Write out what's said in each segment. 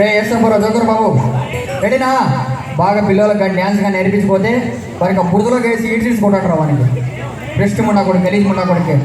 రే ఎస్ఎంపుర joker బాబు రెడీనా? బాగా పిల్లలకు డ్యాన్స్గా నేర్పించిపోతే వారికి బురదలోకి వేసి ఈడ్ తీసుకుంటాడు వానికి. బెస్ట్ మున్నా కొడుకు, గలీజ్ మున్నా కొడుకు.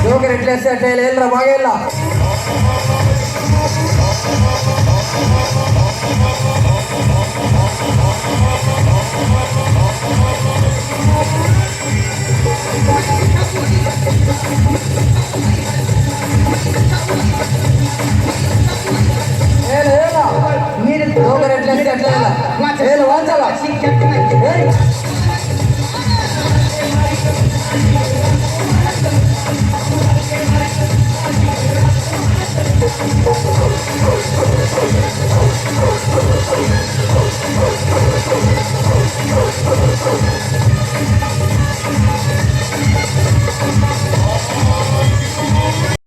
ಜೋಕರ್ ಎಟ್ಲೇಸ್ತೆ ಅಟ್ಟೆ ಇಲ್ಲ ಎಲ್ಲರ ಭಾಗ ಇಲ್ಲ. ಜೋಕರ್ ಎಟ್ಲೇಸ್ತೆ ಅಟ್ಟೆ ಇಲ್ಲ ವಾಂಚಲ್ಲ.